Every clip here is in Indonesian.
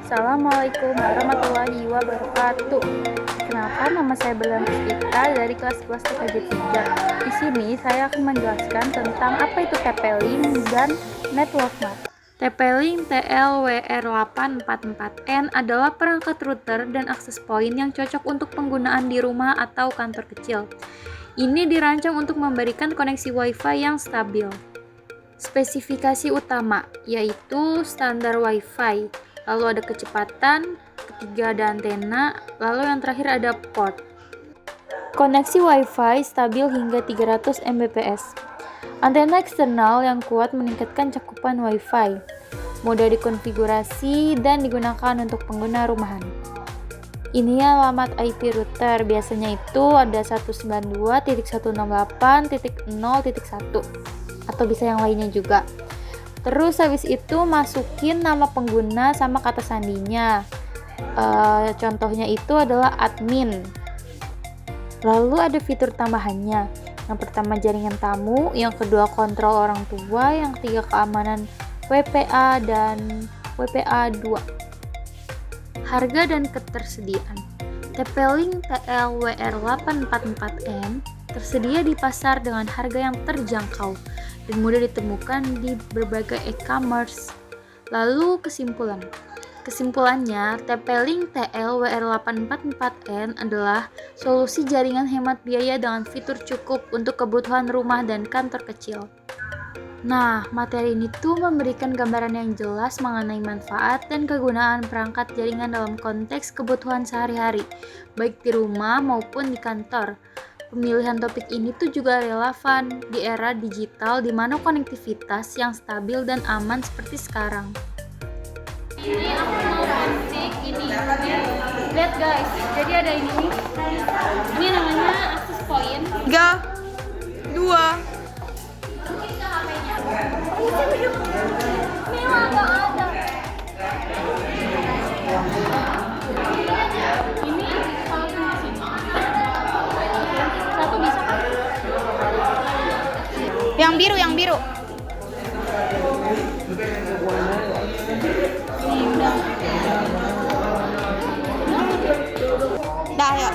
Assalamualaikum warahmatullahi wabarakatuh. Perkenalkan, nama saya Berlian Puspita dari kelas 11 TKJ 3. Di sini saya akan menjelaskan tentang apa itu TP-Link dan Network Map. TP-Link TLWR844N adalah perangkat router dan akses point yang cocok untuk penggunaan di rumah atau kantor kecil. Ini dirancang untuk memberikan koneksi Wi-Fi yang stabil. Spesifikasi utama yaitu standar Wi-Fi, lalu ada kecepatan, ketiga ada antena, lalu yang terakhir ada port. Koneksi Wi-Fi stabil hingga 300 Mbps. Antena eksternal yang kuat meningkatkan cakupan Wi-Fi. Mudah dikonfigurasi dan digunakan untuk pengguna rumahan. Ini alamat IP router, biasanya itu ada 192.168.0.1 atau bisa yang lainnya juga. Terus habis itu masukin nama pengguna sama kata sandinya. Contohnya itu adalah admin. Lalu ada fitur tambahannya. Yang pertama jaringan tamu, yang kedua kontrol orang tua, yang ketiga keamanan WPA dan WPA 2. Harga dan ketersediaan. TP-Link TLWR844N tersedia di pasar dengan harga yang terjangkau dan mudah ditemukan di berbagai e-commerce. Lalu kesimpulannya, TP-Link TLWR844N adalah solusi jaringan hemat biaya dengan fitur cukup untuk kebutuhan rumah dan kantor kecil. Nah, materi ini tuh memberikan gambaran yang jelas mengenai manfaat dan kegunaan perangkat jaringan dalam konteks kebutuhan sehari-hari, baik di rumah maupun di kantor. Pemilihan topik ini tuh juga relevan di era digital di mana konektivitas yang stabil dan aman seperti sekarang. Ini aku mau basic ini. Lihat guys, jadi ada ini nih. Ini namanya access point. 3, 2. Mila nggak ada. Ini kalau di sini. Satu bisa kan? Yang biru. Nih udah. Dah, yuk.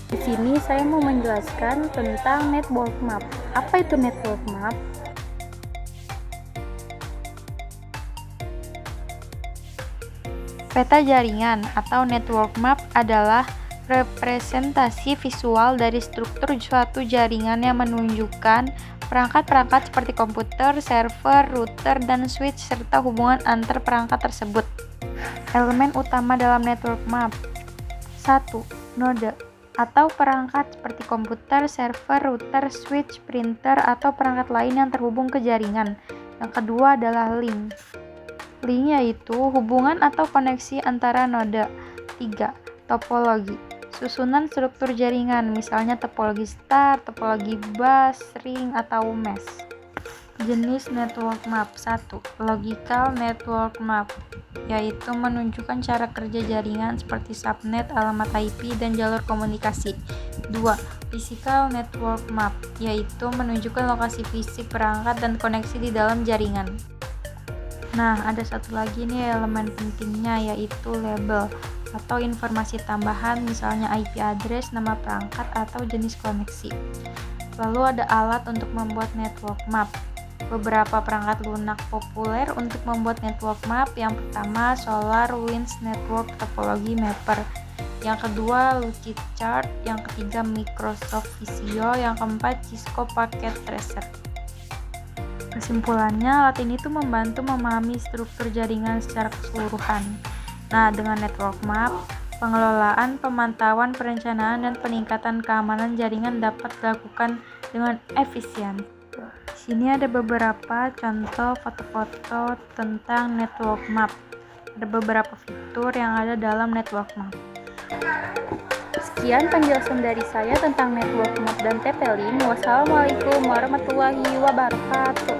Di sini saya mau menjelaskan tentang network map. Apa itu network map? Peta jaringan atau network map adalah representasi visual dari struktur suatu jaringan yang menunjukkan perangkat-perangkat seperti komputer, server, router, dan switch serta hubungan antar perangkat tersebut. Elemen utama dalam network map. 1. Node atau perangkat seperti komputer, server, router, switch, printer, atau perangkat lain yang terhubung ke jaringan. Yang kedua adalah link. Link yaitu hubungan atau koneksi antara node. 3. Topologi. Susunan struktur jaringan, misalnya topologi star, topologi bus, ring, atau mesh. Jenis network map. 1. Logical network map, yaitu menunjukkan cara kerja jaringan seperti subnet, alamat IP, dan jalur komunikasi. 2. Physical Network Map, yaitu menunjukkan lokasi fisik perangkat dan koneksi di dalam jaringan. Nah, ada satu lagi nih elemen pentingnya, yaitu label atau informasi tambahan, misalnya IP address, nama perangkat, atau jenis koneksi. Lalu ada alat untuk membuat network map. Beberapa perangkat lunak populer untuk membuat network map. Yang pertama, SolarWinds Network Topology Mapper. Yang kedua, Lucidchart. Yang ketiga, Microsoft Visio. Yang keempat, Cisco Packet Tracer. Kesimpulannya, alat ini tuh membantu memahami struktur jaringan secara keseluruhan. Nah, dengan network map, pengelolaan, pemantauan, perencanaan, dan peningkatan keamanan jaringan dapat dilakukan dengan efisien. Di sini ada beberapa contoh foto-foto tentang network map. Ada beberapa fitur yang ada dalam network map. Sekian penjelasan dari saya tentang network map dan TP-Link. Wassalamualaikum warahmatullahi wabarakatuh.